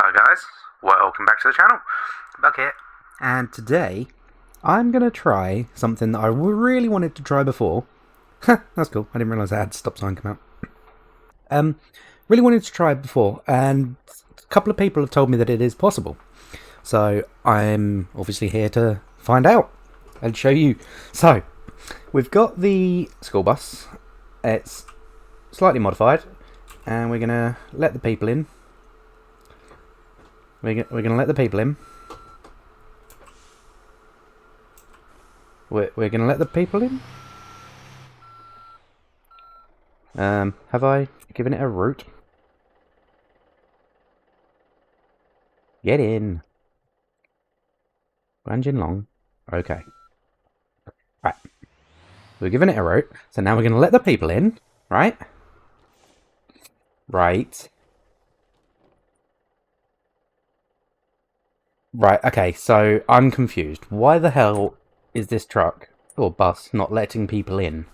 Hi guys, welcome back to the channel. Bug here. And today, I'm going to try something that I really wanted to try before. That's cool, I didn't realise I had stop sign come out. Really wanted to try it before, and a couple of people have told me that it is possible. So, I'm obviously here to find out and show you. So, we've got the school bus. It's slightly modified, and we're going to let the people in. We're going to let the people in. We're going to let the people in. Have I given it a route? Get in. Guanjin Long. Okay. Right. We're giving it a route. So now we're going to let the people in. Right? Right. Right, okay, so I'm confused. Why the hell is this truck, or bus, not letting people in?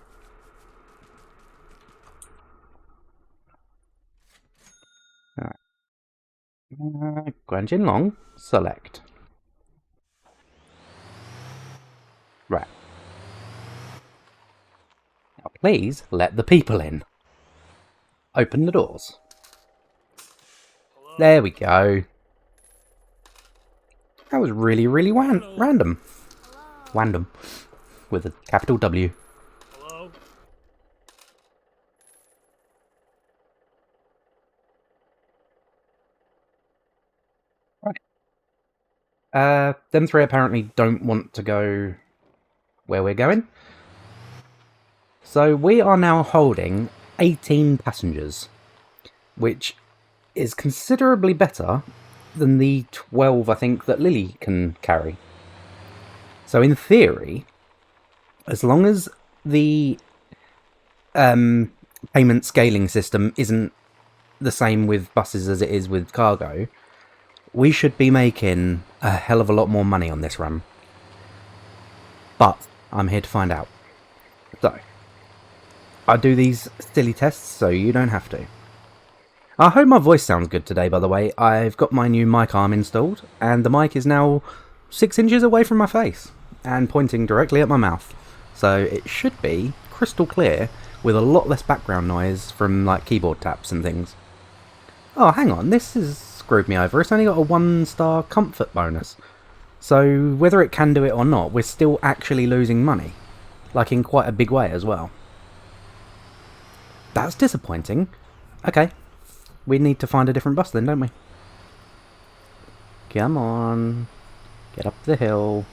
Guanjin Long, select. Right. Now please let the people in. Open the doors. There we go. That was really random. Random. With a capital W. Hello? Right. Them three apparently don't want to go where we're going. So we are now holding 18 passengers, which is considerably better than the 12, I think, that Lily can carry. So in theory, as long as the payment scaling system isn't the same with buses as it is with cargo, we should be making a hell of a lot more money on this run. But I'm here to find out. So, I do these silly tests so you don't have to. I hope my voice sounds good today, by the way. I've got my new mic arm installed, and the mic is now 6 inches away from my face, and pointing directly at my mouth. So it should be crystal clear, with a lot less background noise from like keyboard taps and things. Oh, hang on, this has screwed me over. It's only got a 1-star comfort bonus. So whether it can do it or not, we're still actually losing money. Like in quite a big way as well. That's disappointing. Okay. We need to find a different bus then, don't we? Come on. Get up the hill.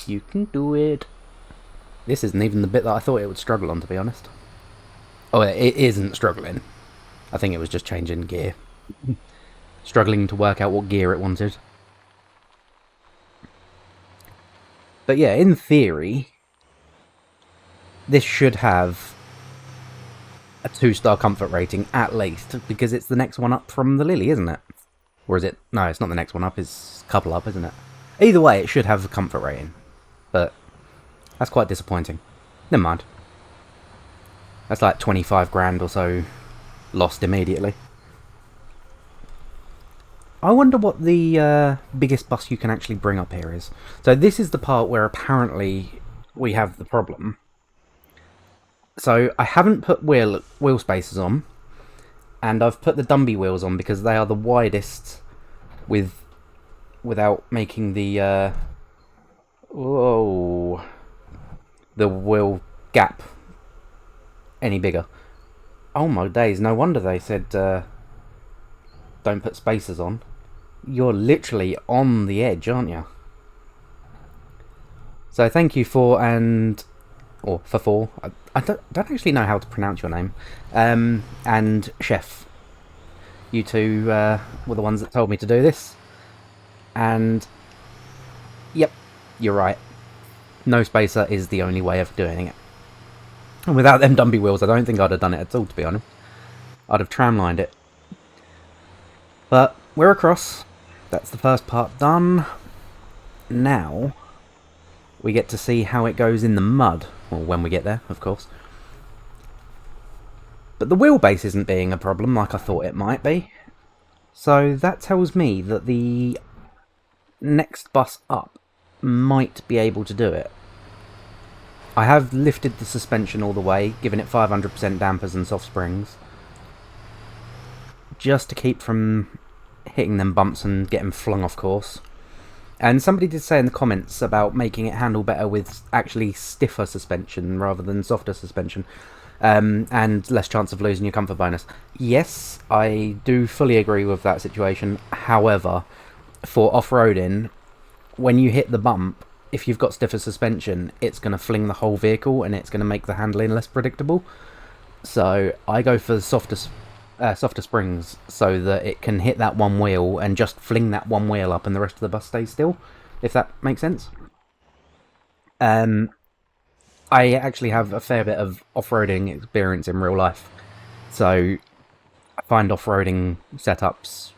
You can do it. This isn't even the bit that I thought it would struggle on, to be honest. Oh, it isn't struggling. I think it was just changing gear. Struggling to work out what gear it wanted. But yeah, in theory, this should have a 2-star comfort rating at least, because it's the next one up from the Lily, isn't it? Or is it? No, it's not the next one up, it's a couple up, isn't it? Either way, it should have a comfort rating. But that's quite disappointing. Never mind. That's like 25 grand or so lost immediately. I wonder what the biggest bus you can actually bring up here is. So this is the part where apparently we have the problem. So I haven't put wheel spaces on, and I've put the Dumby wheels on because they are the widest without making the the wheel gap any bigger. Oh my days, no wonder they said don't put spacers on. You're literally on the edge, aren't you? So thank you for I don't actually know how to pronounce your name. And Chef. You two were the ones that told me to do this. And yep, you're right. No spacer is the only way of doing it. And without them Dumby wheels, I don't think I'd have done it at all, to be honest. I'd have tramlined it. But we're across. That's the first part done. Now we get to see how it goes in the mud. Well, when we get there, of course. But the wheelbase isn't being a problem like I thought it might be. So that tells me that the next bus up might be able to do it. I have lifted the suspension all the way, given it 500% dampers and soft springs, just to keep from hitting them bumps and getting flung off course. And somebody did say in the comments about making it handle better with actually stiffer suspension rather than softer suspension, and less chance of losing your comfort bonus. Yes, I do fully agree with that situation. However, for off-roading, when you hit the bump, if you've got stiffer suspension, it's going to fling the whole vehicle and it's going to make the handling less predictable. So I go for softer springs so that it can hit that one wheel and just fling that one wheel up and the rest of the bus stays still, if that makes sense. I actually have a fair bit of off-roading experience in real life, so I find off-roading setups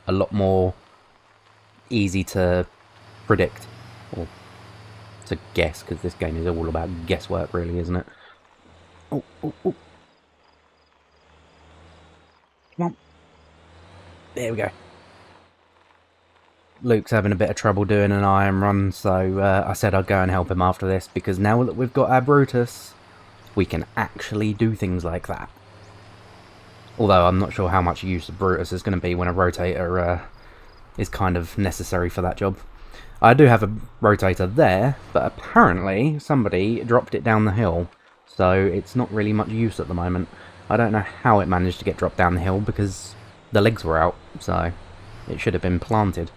a lot more easy to predict, or to guess, because this game is all about guesswork, really, isn't it? Oh, oh, oh. Come on. There we go. Luke's having a bit of trouble doing an iron run, so I said I'd go and help him after this, because now that we've got our Brutus, we can actually do things like that. Although I'm not sure how much use of Brutus is going to be when a rotator is kind of necessary for that job. I do have a rotator there, but apparently somebody dropped it down the hill, so it's not really much use at the moment. I don't know how it managed to get dropped down the hill, because the legs were out, so it should have been planted.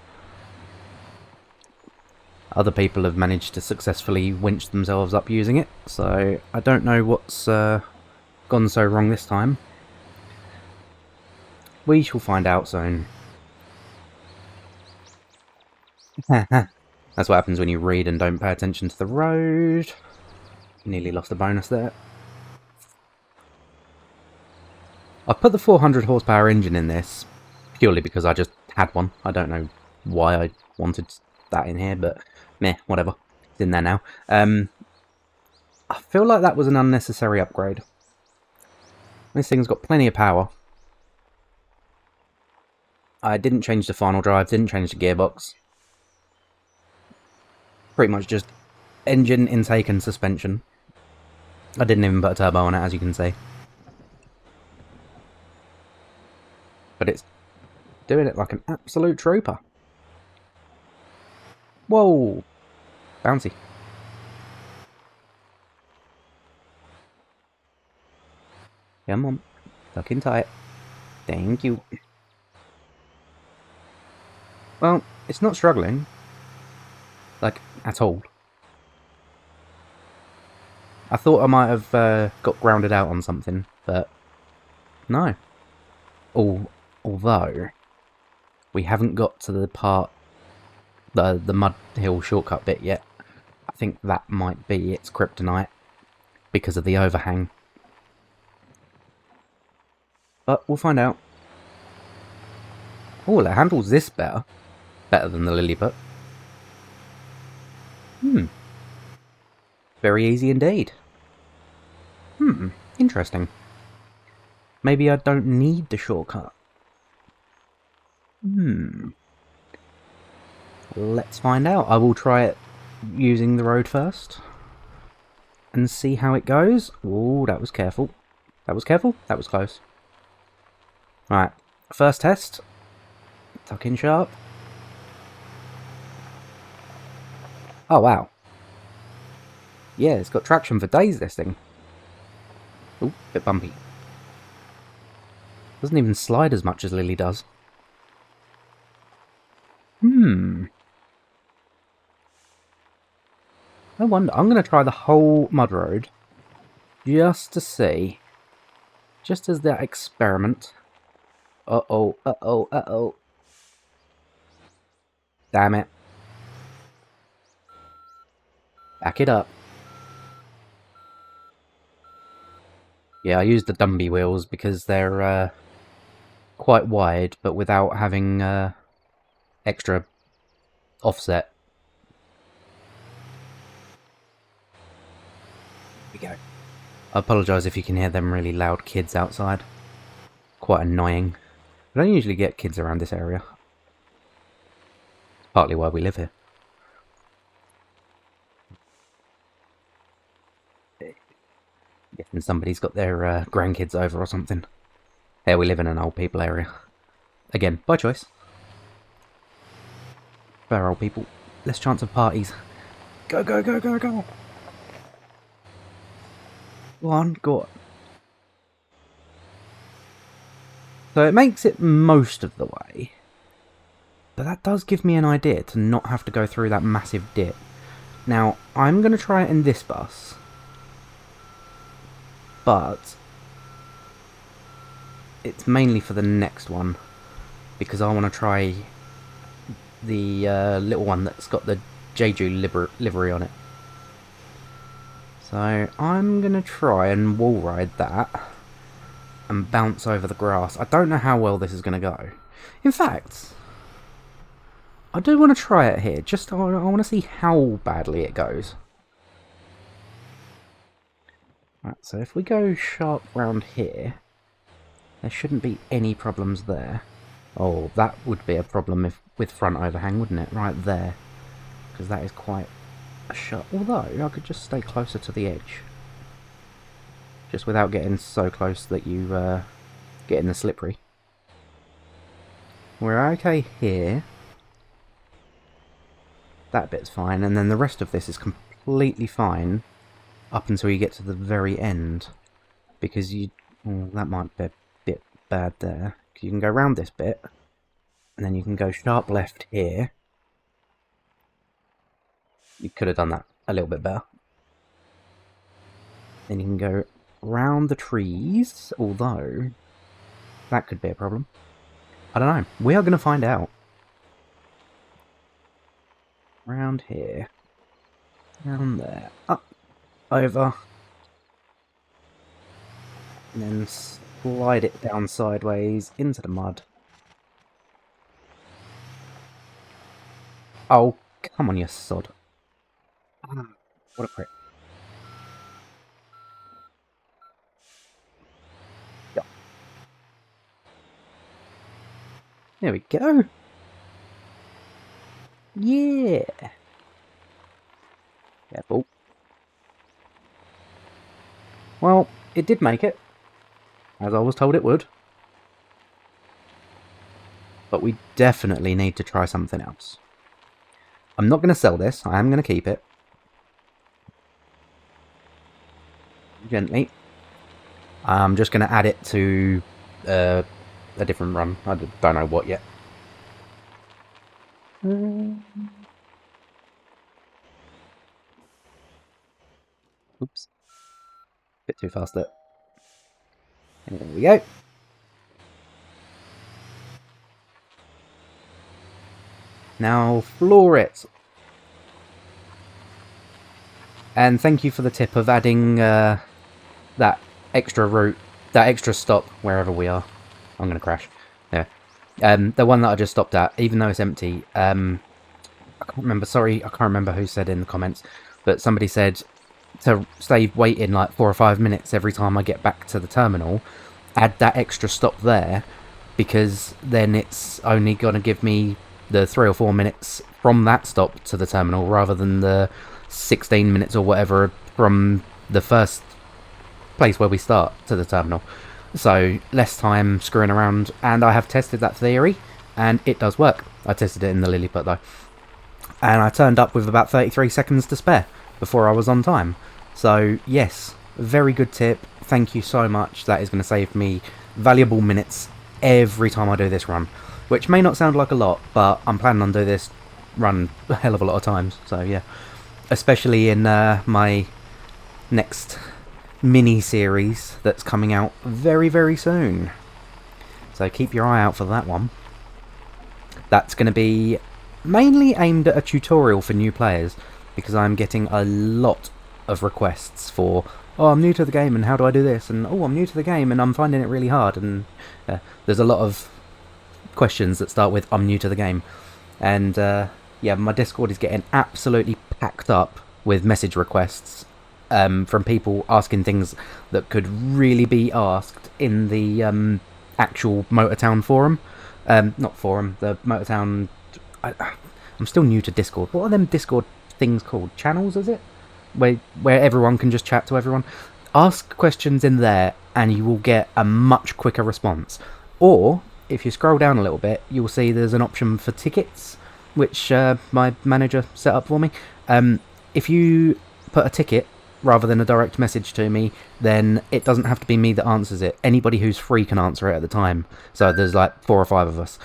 Other people have managed to successfully winch themselves up using it, so I don't know what's gone so wrong this time. We shall find out soon. That's what happens when you read and don't pay attention to the road. Nearly lost a bonus there. I put the 400 horsepower engine in this purely because I just had one. I don't know why I wanted that in here, but meh, whatever. It's in there now. I feel like that was an unnecessary upgrade. This thing's got plenty of power. I didn't change the final drive, didn't change the gearbox. Pretty much just engine, intake and suspension. I didn't even put a turbo on it, as you can see. But it's doing it like an absolute trooper. Whoa! Bouncy. Come on. Stuck in tight. Thank you. Well, it's not struggling. Like, at all. I thought I might have got grounded out on something, but no. Although, we haven't got to the part, the mud hill shortcut bit yet. I think that might be its kryptonite, because of the overhang. But we'll find out. Oh, it handles this better. Better than the Lilliput. Very easy indeed. Interesting. Maybe I don't need the shortcut. Let's find out. I will try it using the road first. And see how it goes. Oh, that was careful. That was careful? That was close. Right. First test. Tuck in sharp. Oh, wow. Yeah, it's got traction for days, this thing. Ooh, bit bumpy. Doesn't even slide as much as Lily does. I wonder. I'm going to try the whole mud road. Just to see. Just as that experiment. Uh-oh, uh-oh, uh-oh. Damn it. Back it up. Yeah, I used the Dumby wheels because they're quite wide, but without having extra offset. Here we go. I apologise if you can hear them really loud kids outside. Quite annoying. I don't usually get kids around this area. It's partly why we live here. Guessing somebody's got their grandkids over or something. Here, we live in an old people area. Again, by choice. For old people. Less chance of parties. Go, go, go, go, go! Go on, go on. So it makes it most of the way. But that does give me an idea to not have to go through that massive dip. Now, I'm going to try it in this bus. But it's mainly for the next one. Because I want to try the little one that's got the Jeju livery on it. So I'm going to try and wall ride that. And bounce over the grass. I don't know how well this is going to go. In fact, I do want to try it here. Just I want to see how badly it goes. Right, so if we go sharp round here, there shouldn't be any problems there. Oh, that would be a problem with front overhang, wouldn't it? Right there. Because that is quite a sharp... Although, I could just stay closer to the edge. Just without getting so close that you get in the slippery. We're okay here. That bit's fine, and then the rest of this is completely fine up until you get to the very end. Because you... Oh, that might be a bit bad there. You can go round this bit, and then you can go sharp left here. You could have done that a little bit better. Then you can go round the trees, although that could be a problem. I don't know. We are going to find out. Round here. Round there. Up. Over. And then slide it down sideways into the mud. Oh, come on, you sod. Ah, what a prick. There we go. Yeah. Careful. Well, it did make it, as I was told it would. But we definitely need to try something else. I'm not going to sell this. I am going to keep it. Gently. I'm just going to add it to a different run. I don't know what yet. Oops. Bit too fast there. There we go. Now floor it. And thank you for the tip of adding that extra route, that extra stop wherever we are. I'm going to crash. Yeah. The one that I just stopped at, even though it's empty, I can't remember, sorry, I can't remember who said in the comments, but somebody said to stay waiting like 4 or 5 minutes every time I get back to the terminal, add that extra stop there, because then it's only going to give me the 3 or 4 minutes from that stop to the terminal, rather than the 16 minutes or whatever from the first place where we start to the terminal. So less time screwing around, and I have tested that theory and it does work. I tested it in the Lilliput though, and I turned up with about 33 seconds to spare before I was on time. So yes, very good tip, thank you so much. That is going to save me valuable minutes every time I do this run, which may not sound like a lot, but I'm planning on doing this run a hell of a lot of times. So yeah, especially in my next mini series that's coming out very, very soon. So keep your eye out for that one. That's going to be mainly aimed at a tutorial for new players, because I'm getting a lot of requests for, oh, I'm new to the game and how do I do this, and oh, I'm new to the game and I'm finding it really hard, and there's a lot of questions that start with I'm new to the game. And yeah, my Discord is getting absolutely packed up with message requests from people asking things that could really be asked in the actual MotorTown forum. Not forum, the MotorTown... I'm still new to Discord. What are them Discord things called? Channels, is it? Where everyone can just chat to everyone. Ask questions in there and you will get a much quicker response. Or, if you scroll down a little bit, you'll see there's an option for tickets, which my manager set up for me. If you put a ticket rather than a direct message to me, then it doesn't have to be me that answers it. Anybody who's free can answer it at the time. So there's like 4 or 5 of us.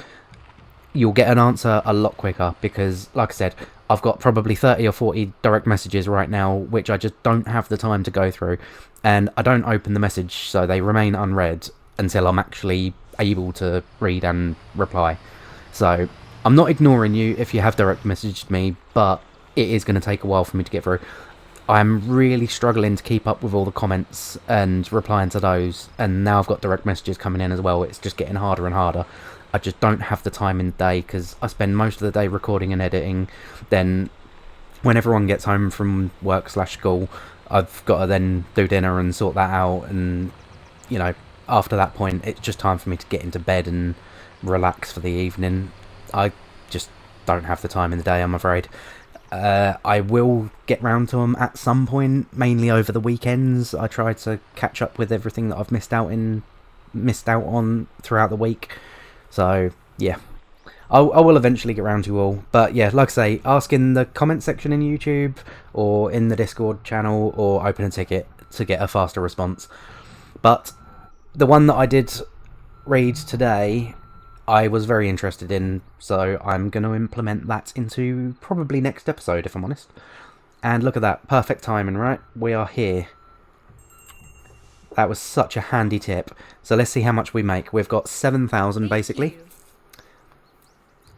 You'll get an answer a lot quicker because, like I said, I've got probably 30 or 40 direct messages right now, which I just don't have the time to go through. And I don't open the message, so they remain unread until I'm actually able to read and reply. So I'm not ignoring you if you have direct messaged me, but it is going to take a while for me to get through. I'm really struggling to keep up with all the comments and replying to those, and now I've got direct messages coming in as well. It's just getting harder and harder. I just don't have the time in the day because I spend most of the day recording and editing. Then when everyone gets home from work/school, I've got to then do dinner and sort that out, and you know, after that point it's just time for me to get into bed and relax for the evening. I just don't have the time in the day, I'm afraid. I will get round to them at some point, mainly over the weekends. I try to catch up with everything that I've missed out on throughout the week. So yeah, I will eventually get round to you all. But yeah, like I say, ask in the comment section in YouTube or in the Discord channel, or open a ticket to get a faster response. But the one that I did read today, I was very interested in, so I'm going to implement that into probably next episode, if I'm honest. And look at that, perfect timing, right? We are here. That was such a handy tip. So let's see how much we make. We've got 7,000 basically.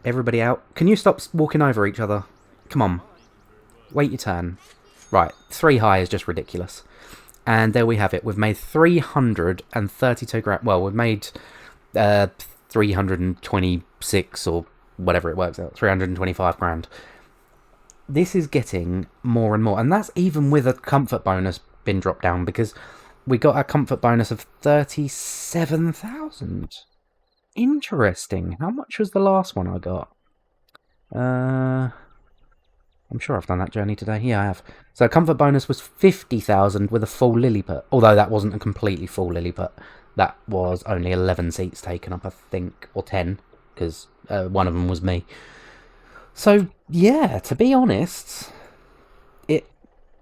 Everybody out. Can you stop walking over each other? Come on. Wait your turn. Right, 3 high is just ridiculous. And there we have it. We've made 332 grand. Well, we've made 326 or whatever it works out. 325 grand. This is getting more and more. And that's even with a comfort bonus been dropped down, because we got a comfort bonus of 37,000. Interesting. How much was the last one I got? I'm sure I've done that journey today. Yeah, I have. So comfort bonus was 50,000 with a full Lilliput. Although that wasn't a completely full Lilliput. That was only 11 seats taken up, I think. Or 10. Because one of them was me. So, yeah, to be honest,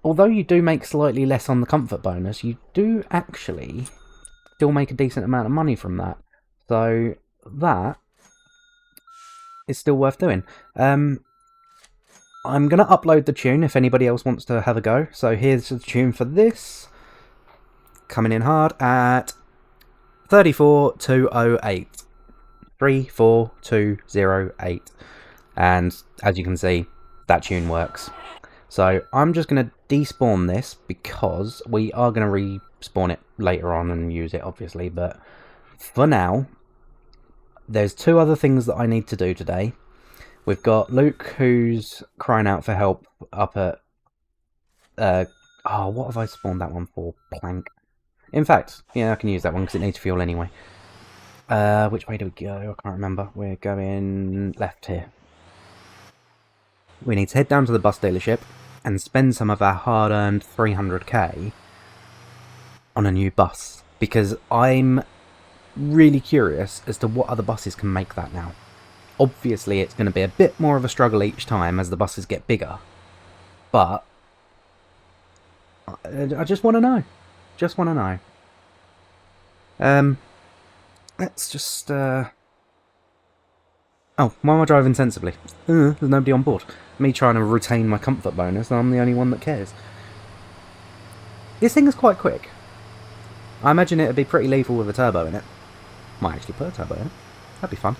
although you do make slightly less on the comfort bonus, you do actually still make a decent amount of money from that. So that is still worth doing. I'm going to upload the tune if anybody else wants to have a go. So here's the tune for this. Coming in hard at 34208. 34208. And as you can see, that tune works. So I'm just going to despawn this because we are going to respawn it later on and use it, obviously. But for now, there's 2 other things that I need to do today. We've got Luke, who's crying out for help up at... what have I spawned that one for? Plank. In fact, yeah, I can use that one because it needs fuel anyway. Which way do we go? I can't remember. We're going left here. We need to head down to the bus dealership and spend some of our hard-earned 300k on a new bus, because I'm really curious as to what other buses can make that now. Obviously, it's going to be a bit more of a struggle each time as the buses get bigger, but I just want to know. Just want to know. Let's just... Oh, why am I driving sensibly? There's nobody on board. Me trying to retain my comfort bonus, and I'm the only one that cares. This thing is quite quick. I imagine it would be pretty lethal with a turbo in it. Might actually put a turbo in it. That'd be fun.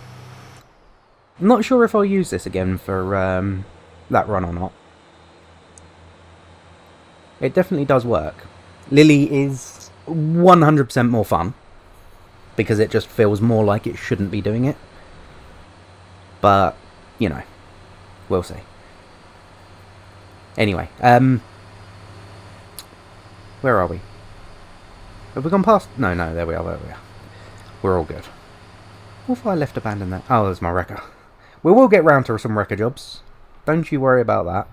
I'm not sure if I'll use this again for that run or not. It definitely does work. Lily is 100% more fun, because it just feels more like it shouldn't be doing it. But, you know, we'll see. Anyway, where are we? Have we gone past? No, there we are, We're all good. What if I left abandoned there? Oh, there's my wrecker. We will get round to some wrecker jobs. Don't you worry about that.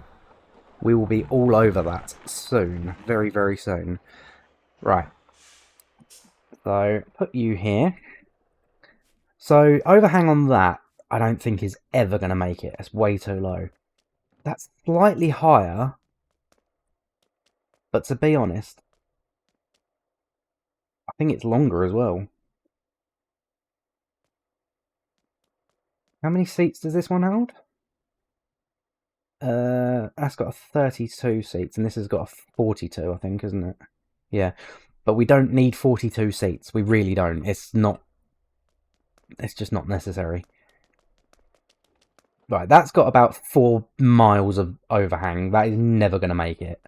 We will be all over that soon. Very, very soon. Right. So, put you here. So, overhang on that, I don't think is ever going to make it. It's way too low. That's slightly higher. But to be honest, I think it's longer as well. How many seats does this one hold? That's got a 32 seats, and this has got a 42, I think, isn't it? Yeah. But we don't need 42 seats. We really don't. It's just not necessary. Right, that's got about 4 miles of overhang. That is never going to make it.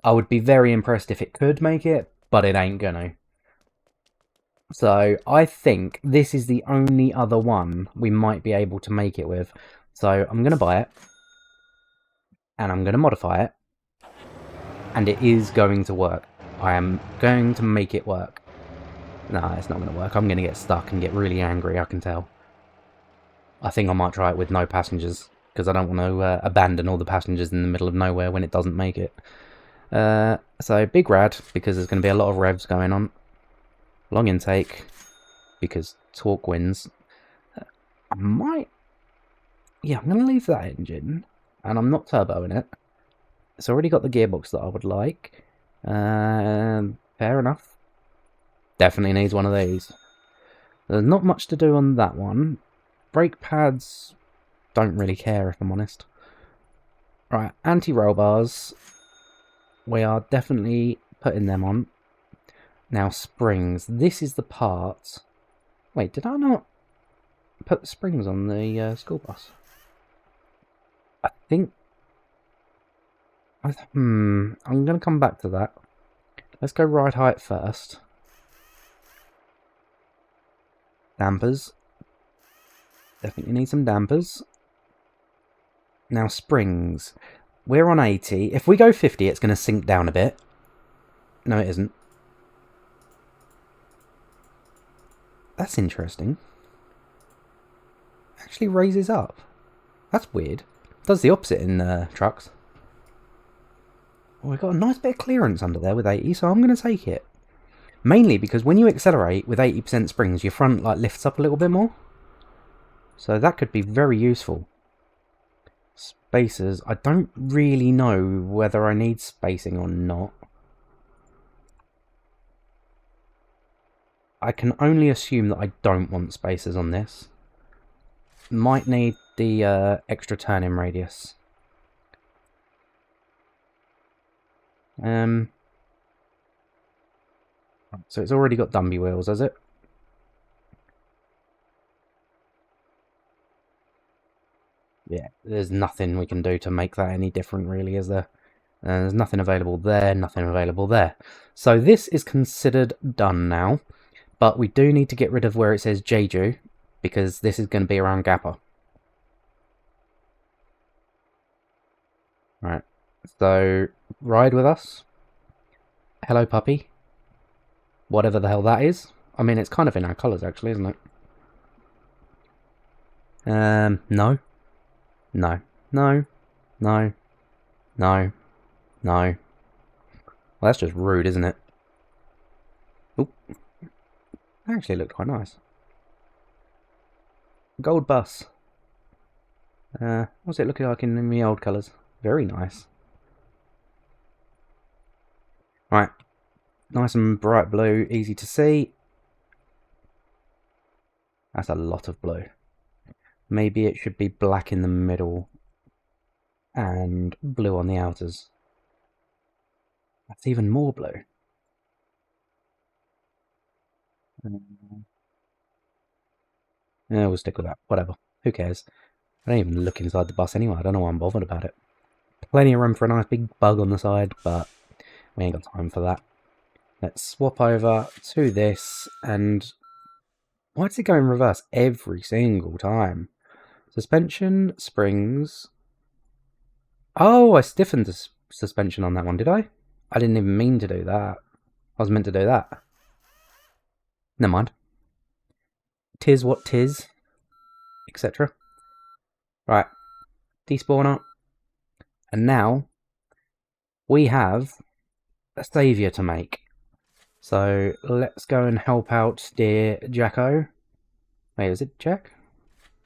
I would be very impressed if it could make it, but it ain't gonna. So I think this is the only other one we might be able to make it with. So I'm going to buy it. And I'm going to modify it. And it is going to work. I am going to make it work. No, it's not going to work. I'm going to get stuck and get really angry, I can tell. I think I might try it with no passengers. Because I don't want to abandon all the passengers in the middle of nowhere when it doesn't make it. So big rad, because there's going to be a lot of revs going on. Long intake, because torque wins. I might... Yeah, I'm going to leave that engine. And I'm not turboing it. It's already got the gearbox that I would like. Fair enough. Definitely needs one of these. There's not much to do on that one. Brake pads, don't really care if I'm honest. Right, anti-roll bars. We are definitely putting them on. Now springs. This is the part... Wait, did I not put the springs on the school bus? I think... I'm going to come back to that. Let's go ride height first. Dampers. Definitely need some dampers. Now springs. We're on 80. If we go 50, it's going to sink down a bit. No, it isn't. That's interesting. Actually raises up. That's weird. Does the opposite in trucks. Well, we've got a nice bit of clearance under there with 80, so I'm going to take it. Mainly because when you accelerate with 80% springs, your front like lifts up a little bit more. So that could be very useful. Spacers. I don't really know whether I need spacing or not. I can only assume that I don't want spacers on this. Might need the extra turn-in radius. So it's already got Dumby wheels, has it? Yeah, there's nothing we can do to make that any different, really, is there? There's nothing available there, nothing available there. So this is considered done now. But we do need to get rid of where it says Jeju, because this is going to be around Gappa. Right, so ride with us. Hello, puppy. Whatever the hell that is. I mean, it's kind of in our colours, actually, isn't it? No. No. No. No. No. No. Well, that's just rude, isn't it? Oop. Actually looked quite nice. Gold bus. What's it looking like in the old colours? Very nice. Right. Nice and bright blue, easy to see. That's a lot of blue. Maybe it should be black in the middle and blue on the outers. That's even more blue. Yeah, we'll stick with that. Whatever. Who cares? I don't even look inside the bus anyway. I don't know why I'm bothered about it. Plenty of room for a nice big bug on the side, but we ain't got time for that. Let's swap over to this, and why does it go in reverse every single time? Suspension, springs. Oh, I stiffened the suspension on that one, did I? I didn't even mean to do that. I was meant to do that. Never mind. tis what tis, etc. Right, despawner. And now we have a saviour to make. So let's go and help out dear Jacko. Wait, is it Jack?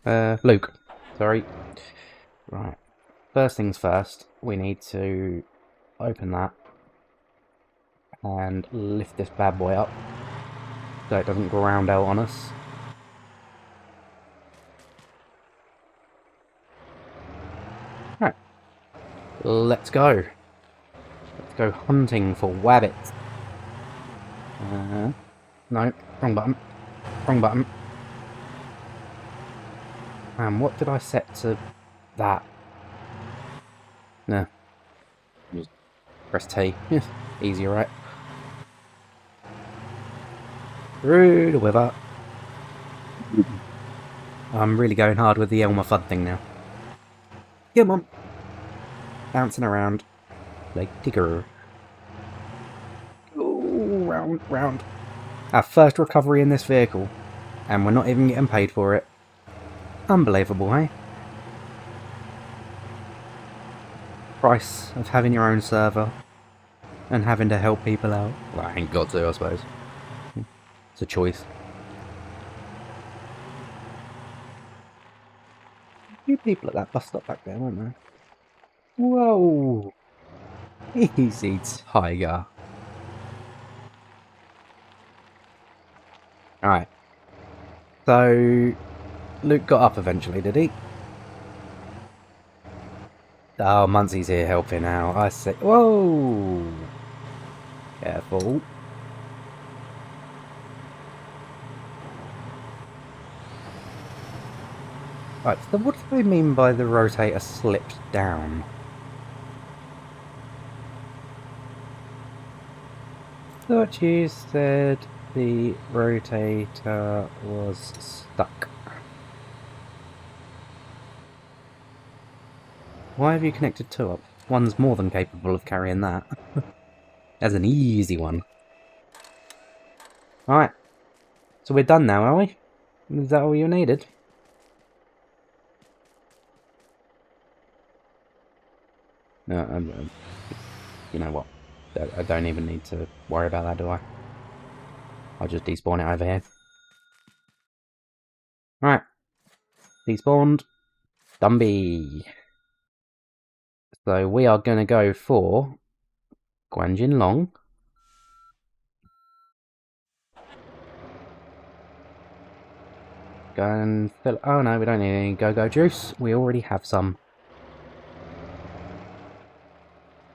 Luke. Sorry. Right. First things first, we need to open that and lift this bad boy up so it doesn't ground out on us. Right. Let's go. Let's go hunting for wabbits. No, wrong button. Wrong button. And what did I set to that? No. Just press T. Easier, right? Through the river. I'm really going hard with the Elmer Fudd thing now. Come on. Bouncing around like Tigger. Ooh, round, round. Our first recovery in this vehicle. And we're not even getting paid for it. Unbelievable, eh? Price of having your own server and having to help people out. Well, I ain't got to, I suppose. It's a choice. A few people at that bus stop back there, weren't there? Whoa! Easy, tiger. Alright. So, Luke got up eventually, did he? Oh, Muncie's here helping out. I see. Whoa! Careful. Right, so what do they mean by the rotator slipped down? Thought you said the rotator was stuck. Why have you connected two up? One's more than capable of carrying that. That's an easy one. Alright. So we're done now, are we? Is that all you needed? No, you know what? I don't even need to worry about that, do I? I'll just despawn it over here. Alright. Despawned. Dumby. So we are going to go for Guanjin Long. Go and fill... Oh no, we don't need any go-go juice. We already have some.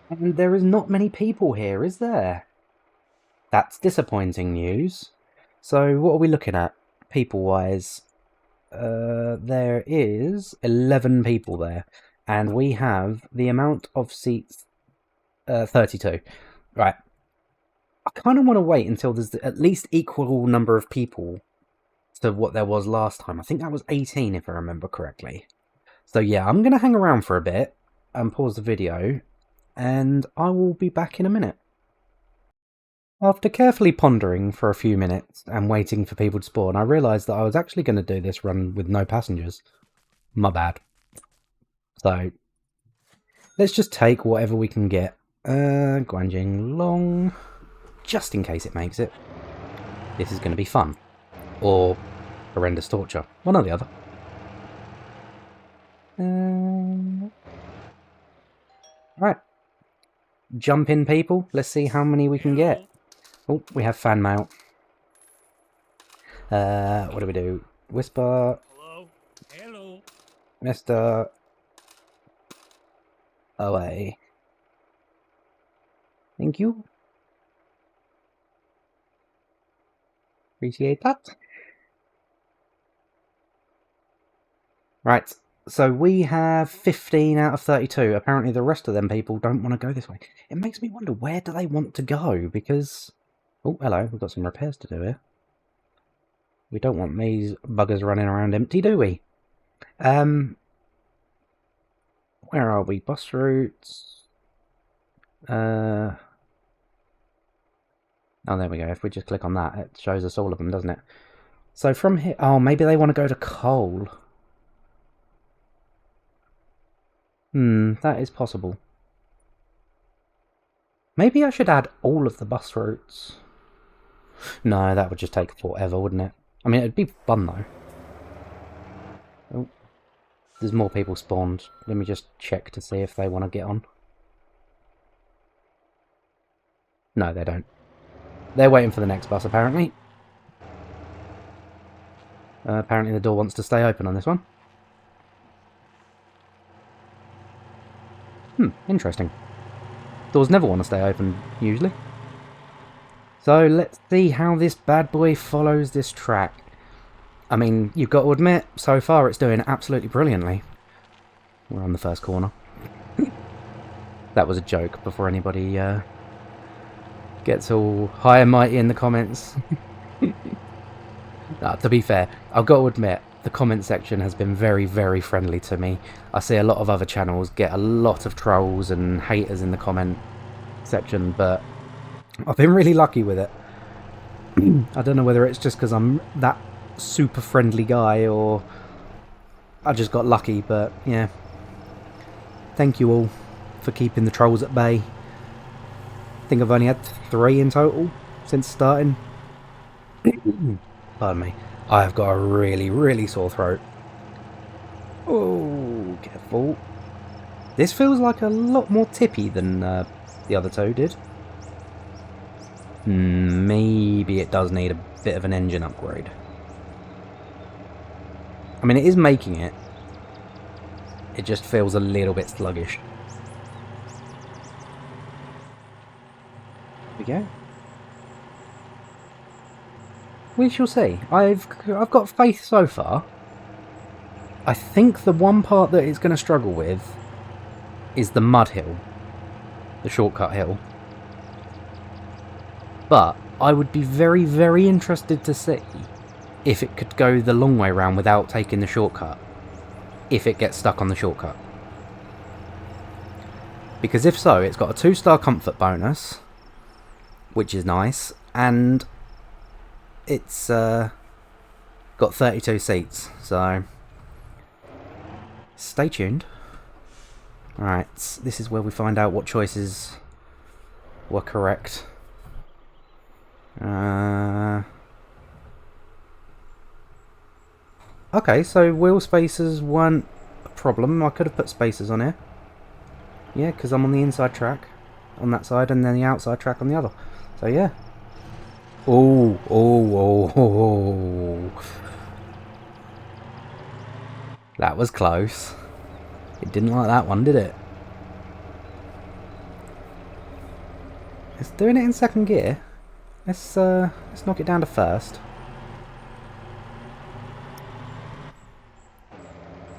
And there is not many people here, is there? That's disappointing news. So what are we looking at, people-wise? There is 11 people there. And we have the amount of seats... 32. Right. I kind of want to wait until there's at least equal number of people to what there was last time. I think that was 18 if I remember correctly. So yeah, I'm going to hang around for a bit and pause the video, and I will be back in a minute. After carefully pondering for a few minutes and waiting for people to spawn, I realised that I was actually going to do this run with no passengers. My bad. So, let's just take whatever we can get. Guanjing Long, just in case it makes it. This is going to be fun. Or horrendous torture. One or the other. Right. Jump in, people. Let's see how many we can get. Oh, we have fan mail. What do we do? Whisper. Hello. Hello. Mr. Away. Thank you. Appreciate that. Right, so we have 15 out of 32. Apparently the rest of them people don't want to go this way. It makes me wonder, where do they want to go? Because... Oh, hello, we've got some repairs to do here. We don't want these buggers running around empty, do we? Where are we? Bus routes... Oh, there we go. If we just click on that, it shows us all of them, doesn't it? So from here... Oh, maybe they want to go to Cole. That is possible. Maybe I should add all of the bus routes. No, that would just take forever, wouldn't it? I mean, it'd be fun, though. Oh, there's more people spawned. Let me just check to see if they want to get on. No, they don't. They're waiting for the next bus, apparently. Apparently the door wants to stay open on this one. Interesting. Doors never want to stay open, usually. So, let's see how this bad boy follows this track. I mean, you've got to admit, so far it's doing absolutely brilliantly. We're on the first corner. That was a joke before anybody gets all high and mighty in the comments. To be fair, I've got to admit, the comment section has been very, very friendly to me. I see a lot of other channels get a lot of trolls and haters in the comment section, but I've been really lucky with it. I don't know whether it's just because I'm that super friendly guy or I just got lucky, but yeah. Thank you all for keeping the trolls at bay. I think I've only had 3 in total since starting. Pardon me. I have got a really, really sore throat. Oh, careful. This feels like a lot more tippy than the other two did. Maybe it does need a bit of an engine upgrade. I mean, it is making it. It just feels a little bit sluggish. There we go. We shall see. I've got faith so far. I think the one part that it's going to struggle with is the mud hill. The shortcut hill. But I would be very, very interested to see if it could go the long way round without taking the shortcut. If it gets stuck on the shortcut. Because if so, it's got a 2-star comfort bonus, which is nice, and it's got 32 seats, so stay tuned. Alright, this is where we find out what choices were correct. Okay, so wheel spacers weren't a problem. I could have put spacers on here. Yeah, because I'm on the inside track on that side and then the outside track on the other. So yeah. Oh. That was close. It didn't like that one, did it? It's doing it in second gear. Let's knock it down to first.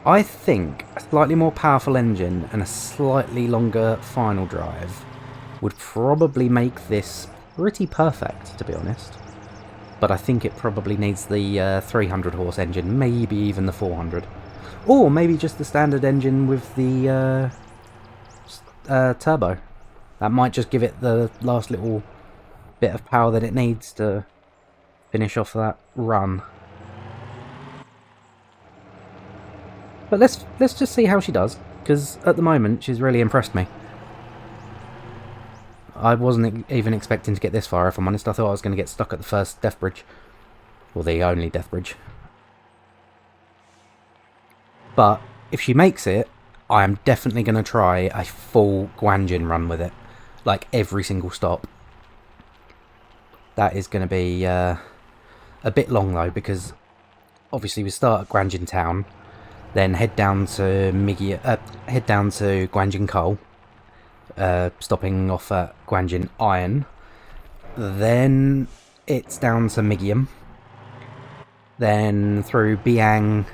I think a slightly more powerful engine and a slightly longer final drive would probably make this pretty perfect, to be honest. But I think it probably needs the 300 horse engine, maybe even the 400. Or maybe just the standard engine with the turbo. That might just give it the last little bit of power that it needs to finish off that run. But let's just see how she does, because at the moment she's really impressed me. I wasn't even expecting to get this far, if I'm honest. I thought I was going to get stuck at the first death bridge. Or the only death bridge. But if she makes it, I am definitely going to try a full Guanjin run with it. Like every single stop. That is going to be a bit long though, because obviously we start at Guanjin Town, then head down to Guanjin Coal, stopping off at Guanjin Iron, then it's down to Migium, then through Biang.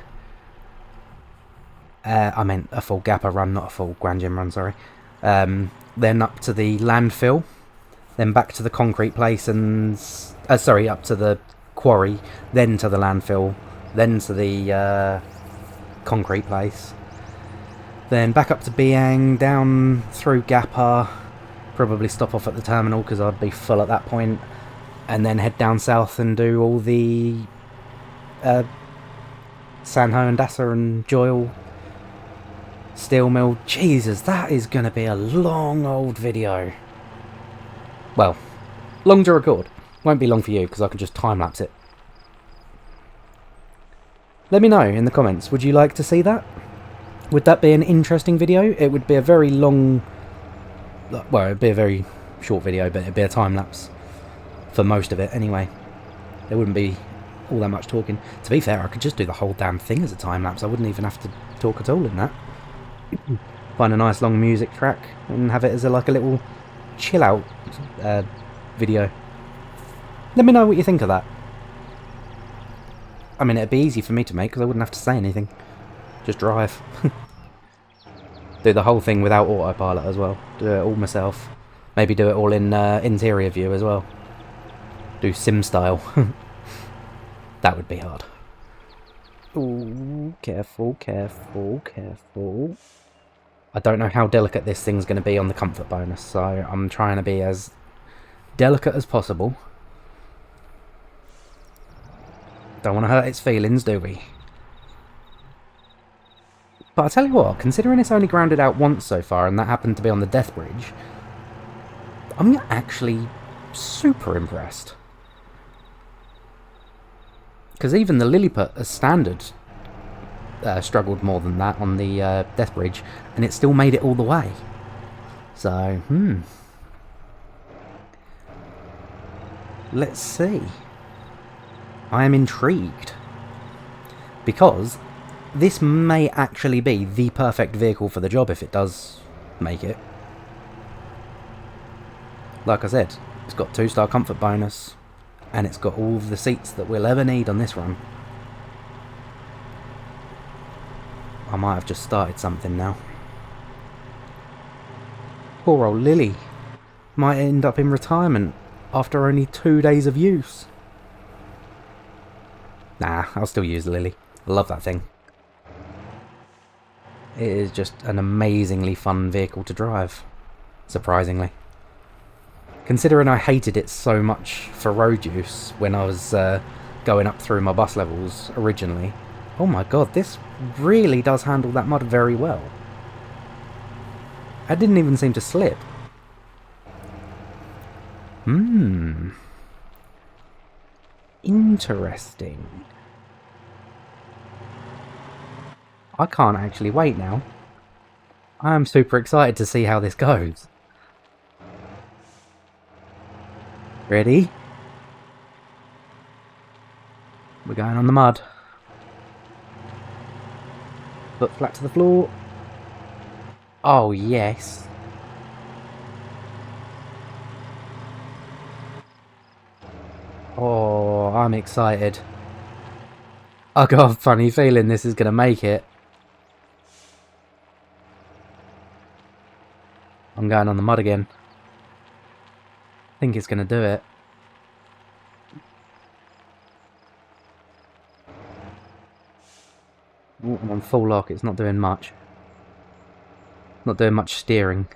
I meant a full Gappa run, not a full Guanjin run, sorry. Then up to the landfill, then back to the concrete place and... up to the quarry, then to the landfill, then to the concrete place. Then back up to Biang, down through Gappa, probably stop off at the terminal because I'd be full at that point, and then head down south and do all the Sanho and Dassa and Joyle steel mill. Jesus, that is going to be a long old video. Well, long to record. Won't be long for you because I can just time-lapse it. Let me know in the comments, would you like to see that? Would that be an interesting video? It would be a very long... Well, it would be a very short video, but it would be a time-lapse for most of it anyway. There wouldn't be all that much talking. To be fair, I could just do the whole damn thing as a time-lapse. I wouldn't even have to talk at all in that. Find a nice long music track and have it as like a little chill-out video. Let me know what you think of that. I mean, it'd be easy for me to make because I wouldn't have to say anything. Just drive. Do the whole thing without autopilot as well. Do it all myself. Maybe do it all in interior view as well. Do sim style. That would be hard. Ooh, careful, careful, careful. I don't know how delicate this thing's going to be on the comfort bonus, so I'm trying to be as delicate as possible. Don't want to hurt its feelings, do we? But I tell you what, considering it's only grounded out once so far, and that happened to be on the death bridge, I'm actually super impressed. Because even the Lilliput as standard struggled more than that on the death bridge, and it still made it all the way. So, let's see. I am intrigued. Because this may actually be the perfect vehicle for the job if it does make it. Like I said, it's got 2-star comfort bonus, and it's got all of the seats that we'll ever need on this run. I might have just started something now. Poor old Lily might end up in retirement after only 2 days of use. Nah, I'll still use Lily. I love that thing. It is just an amazingly fun vehicle to drive, surprisingly. Considering I hated it so much for road use when I was going up through my bus levels originally. Oh my god, this really does handle that mud very well. I didn't even seem to slip. Interesting. I can't actually wait now. I am super excited to see how this goes. Ready? We're going on the mud. Foot flat to the floor. Oh, yes. Oh, I'm excited. I got a funny feeling this is going to make it. I'm going on the mud again. I think it's going to do it. Ooh, I'm on full lock, it's not doing much. Not doing much steering.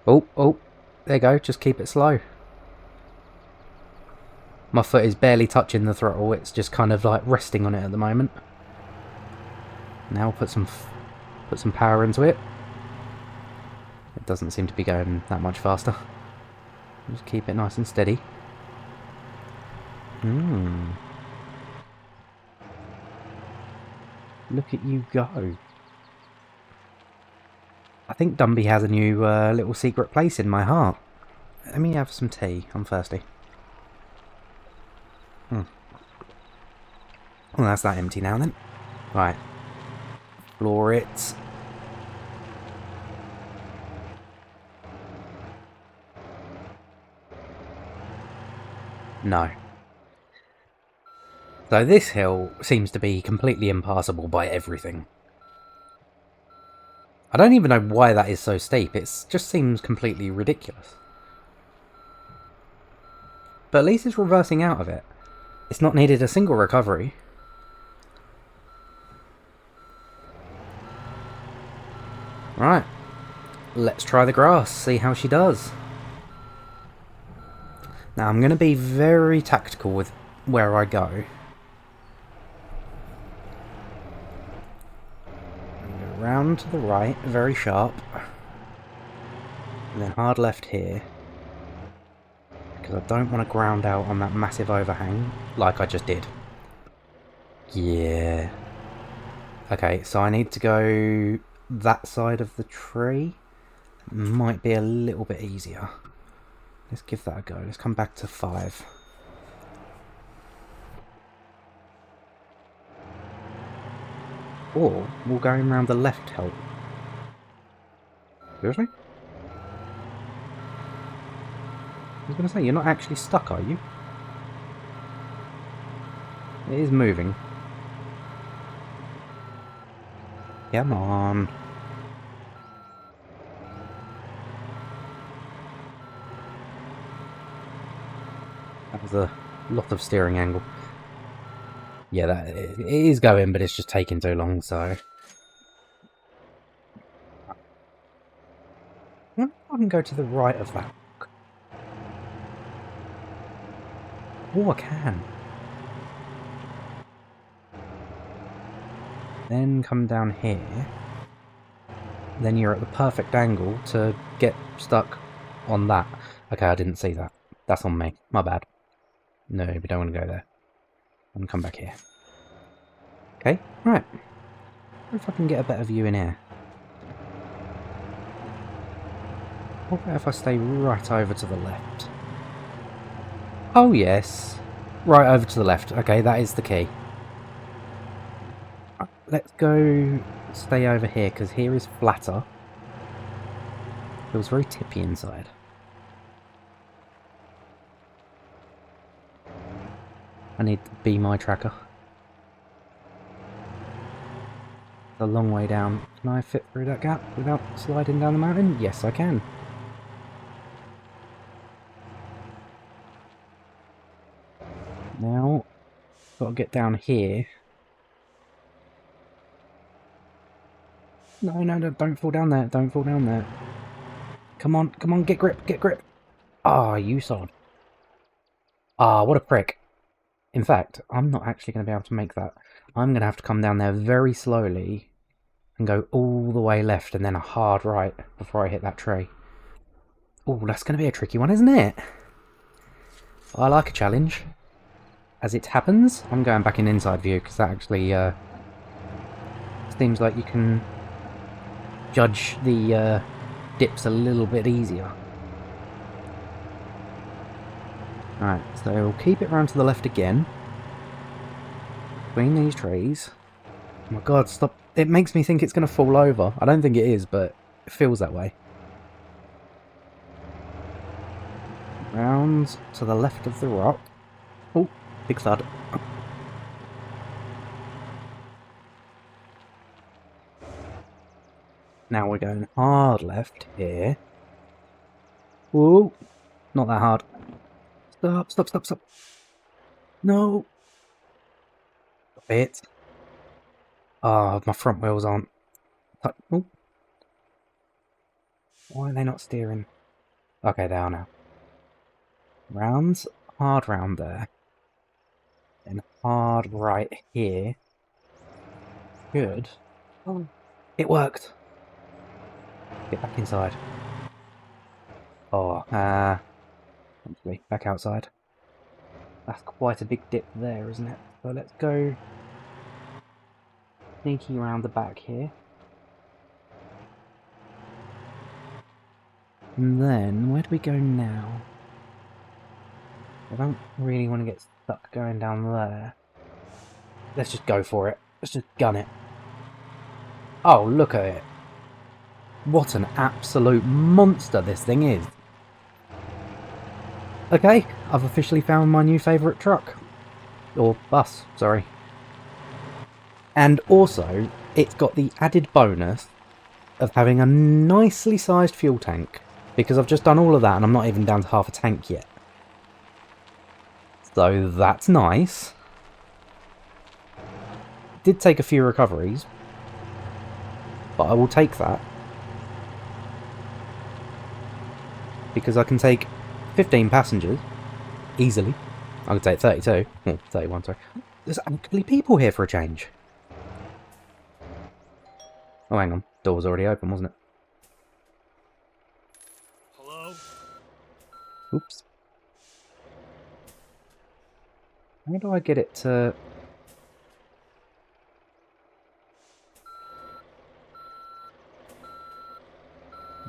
Oh, there you go, just keep it slow. My foot is barely touching the throttle, it's just kind of like resting on it at the moment. Now put some power into it. It doesn't seem to be going that much faster. Just keep it nice and steady. Look at you go. I think Dumby has a new little secret place in my heart. Let me have some tea. I'm thirsty. Well, that's that empty now then. Right. Floor it. No. So this hill seems to be completely impassable by everything. I don't even know why that is so steep, it just seems completely ridiculous. But at least it's reversing out of it. It's not needed a single recovery. Right, let's try the grass, see how she does. Now I'm going to be very tactical with where I go. round to the right, very sharp. And then hard left here. Because I don't want to ground out on that massive overhang like I just did. Yeah. Okay, so I need to go that side of the tree. Might be a little bit easier. Let's give that a go. Let's come back to 5. Or we'll go around the left help. Seriously? I was going to say, you're not actually stuck, are you? It is moving. Come on. That was a lot of steering angle. Yeah, that it is going, but it's just taking too long, so... I wonder if I can go to the right of that. Oh, I can. Then come down here. Then you're at the perfect angle to get stuck on that. Okay, I didn't see that. That's on me. My bad. No, we don't want to go there. And come back here. Okay, right. What if I can get a better view in here? What about if I stay right over to the left? Oh yes. Right over to the left. Okay, that is the key. Let's go stay over here, because here is flatter. Feels very tippy inside. I need to be my tracker. It's a long way down. Can I fit through that gap without sliding down the mountain? Yes, I can. Now, got to get down here. No, no, no, don't fall down there. Don't fall down there. Come on, come on, get grip, get grip. Ah, you sod. Ah, what a prick. In fact, I'm not actually going to be able to make that. I'm going to have to come down there very slowly and go all the way left and then a hard right before I hit that tree. Oh, that's going to be a tricky one, isn't it? I like a challenge. As it happens, I'm going back in inside view because that actually seems like you can judge the dips a little bit easier. Alright, so we'll keep it round to the left again. Between these trees. Oh my god, stop. It makes me think it's going to fall over. I don't think it is, but it feels that way. Round to the left of the rock. Oh, big thud. Now we're going hard left here. Whoa, not that hard. Stop, stop, stop, stop. No. Stop it. Ah, my front wheels aren't. Oh. Why are they not steering? Okay, they are now. Rounds, hard round there. Then hard right here. Good. Oh, it worked. Get back inside. Oh, hopefully back outside. That's quite a big dip there, isn't it? So let's go sneaky around the back here. And then, where do we go now? I don't really want to get stuck going down there. Let's just go for it. Let's just gun it. Oh, look at it. What an absolute monster this thing is. Okay, I've officially found my new favourite truck. Or bus, sorry. And also, it's got the added bonus of having a nicely sized fuel tank. Because I've just done all of that and I'm not even down to half a tank yet. So that's nice. Did take a few recoveries. But I will take that. Because I can take 15 passengers. Easily. I can take 32. Oh, 31, sorry. There's actually people here for a change. Oh, hang on. Door was already open, wasn't it? Hello? Oops. How do I get it to...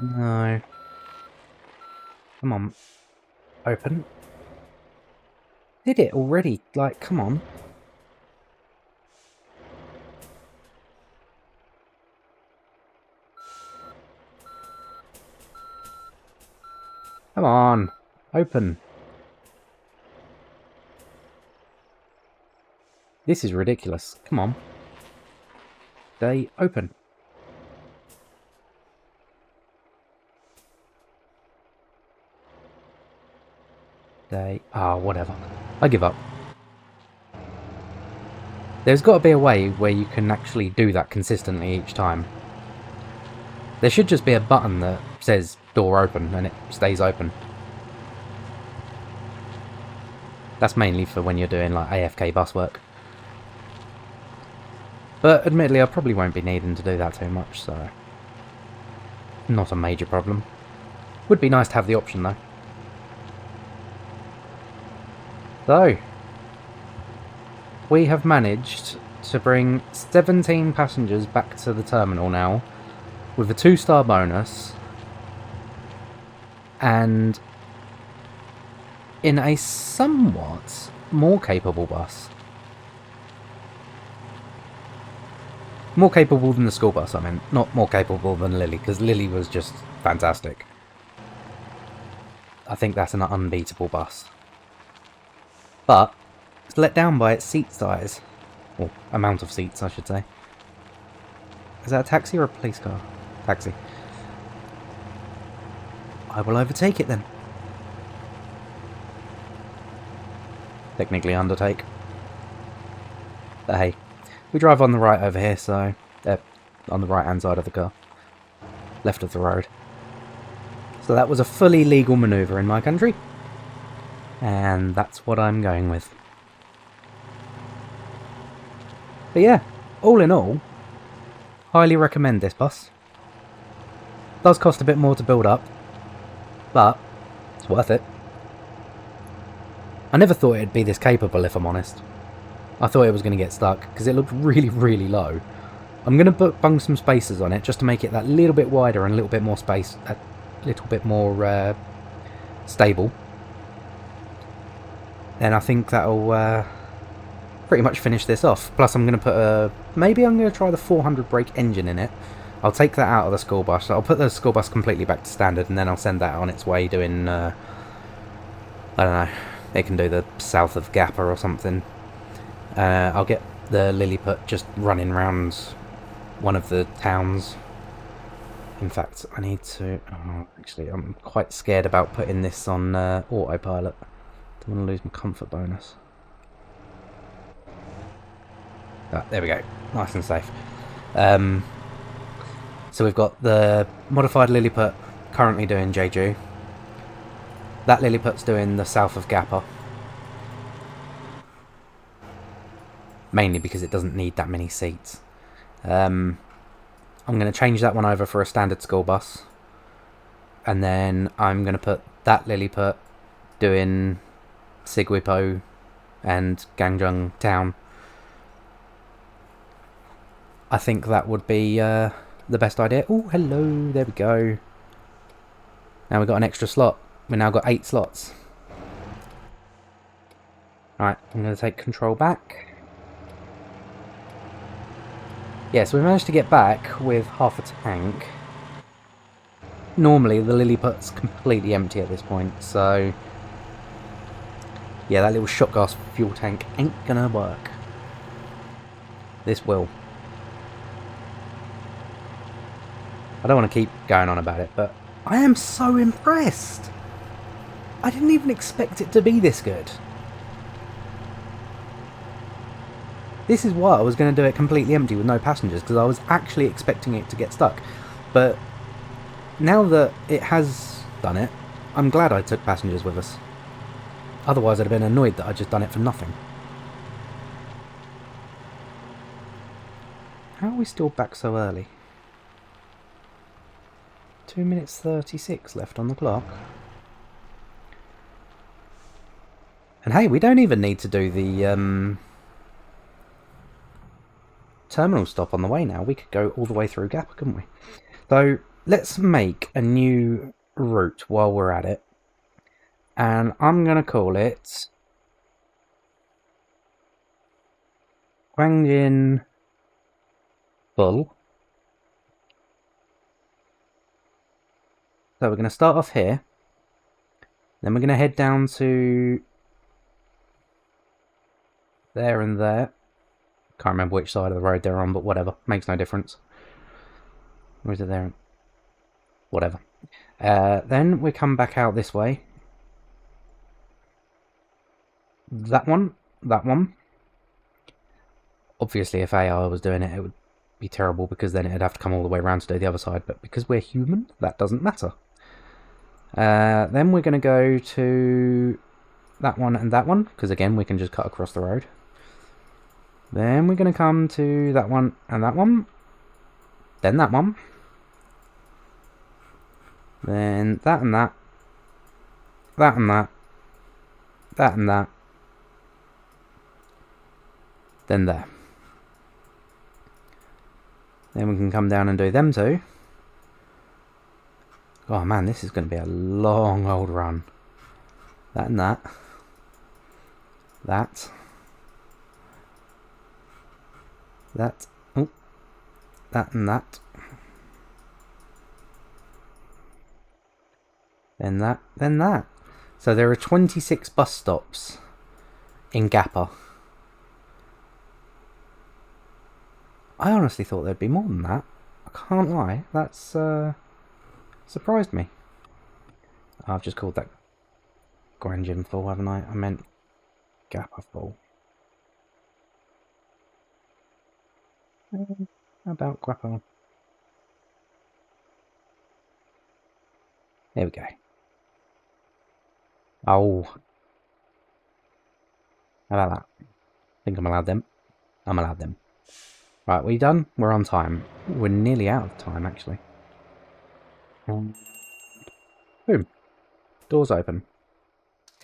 No. Come on. Open. Did it already? Like, come on. Come on. Open. This is ridiculous. Come on. They open. They... Ah, whatever. I give up. There's got to be a way where you can actually do that consistently each time. There should just be a button that says door open and it stays open. That's mainly for when you're doing like AFK bus work. But admittedly I probably won't be needing to do that too much, so... Not a major problem. Would be nice to have the option though. So... We have managed to bring 17 passengers back to the terminal now, with a 2-star bonus, and in a somewhat more capable bus. More capable than the school bus, I mean. Not more capable than Lily, because Lily was just fantastic. I think that's an unbeatable bus. But it's let down by its seat size. Or amount of seats, I should say. Is that a taxi or a police car? Taxi. I will overtake it then. Technically undertake. But hey, we drive on the right over here, so... on the right hand side of the car. Left of the road. So that was a fully legal manoeuvre in my country. And that's what I'm going with. But yeah, all in all, highly recommend this bus. Does cost a bit more to build up, but it's worth it. I never thought it'd be this capable, if I'm honest. I thought it was going to get stuck, because it looked really, really low. I'm going to bung some spacers on it, just to make it that little bit wider and a little bit more space, a little bit more stable. And I think that'll pretty much finish this off. Plus I'm going to put a... Maybe I'm going to try the 400 brake engine in it. I'll take that out of the school bus. I'll put the school bus completely back to standard, and then I'll send that on its way doing... I don't know. It can do the south of Gappa or something. I'll get the Lilliput just running around one of the towns. In fact, I need to... Oh, actually, I'm quite scared about putting this on autopilot. Don't want to lose my comfort bonus. Ah, there we go. Nice and safe. So we've got the modified Lilliput currently doing Jeju. That Lilliput's doing the south of Gappa. Mainly because it doesn't need that many seats. I'm going to change that one over for a standard school bus. And then I'm going to put that Lilliput doing Sigwipo and Gangjung Town. I think that would be the best idea. Oh, hello. There we go. Now we've got an extra slot. We've now got 8 slots. Alright, I'm going to take control back. Yeah, so we managed to get back with half a tank. Normally, the Lilliput's completely empty at this point, so... Yeah, that little shot gas fuel tank ain't gonna work. This will. I don't want to keep going on about it, but I am so impressed! I didn't even expect it to be this good. This is why I was going to do it completely empty with no passengers, because I was actually expecting it to get stuck. But now that it has done it, I'm glad I took passengers with us. Otherwise I'd have been annoyed that I'd just done it for nothing. How are we still back so early? 2 minutes 36 left on the clock. And hey, we don't even need to do the terminal stop on the way now. We could go all the way through Gap, couldn't we? So let's make a new route while we're at it. And I'm going to call it Guangjin Bull. So we're going to start off here. Then we're going to head down to there and there. Can't remember which side of the road they're on, but whatever. Makes no difference. Or is it there? Whatever. Then we come back out this way. That one. That one. Obviously, if AI was doing it, it would be terrible because then it'd have to come all the way around to do the other side. But because we're human, that doesn't matter. Then we're going to go to that one and that one, because again, we can just cut across the road. Then we're going to come to that one and that one. Then that one. Then that and that. That and that. That and that. Then there. Then we can come down and do them two. Oh man, this is going to be a long old run. That and that. That. That. Oh. That and that. Then that. Then that. So there are 26 bus stops in Gappa. I honestly thought there'd be more than that. I can't lie. That's surprised me. I've just called that Guangjin Full, haven't I? I meant Gappa Full. How about Guapo? There we go. Oh. How about that? I think I'm allowed them. I'm allowed them. Right, we done? We're on time. We're nearly out of time, actually. Boom. Doors open.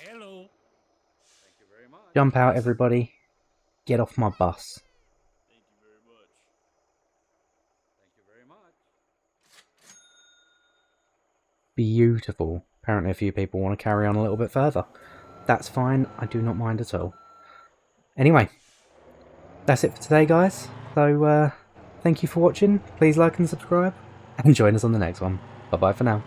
Hello. Thank you very much. Jump out, everybody. Get off my bus. Thank you very much. Thank you very much. Beautiful. Apparently a few people want to carry on a little bit further. That's fine. I do not mind at all. Anyway, that's it for today, guys. So, thank you for watching. Please like and subscribe. And join us on the next one. Bye-bye for now.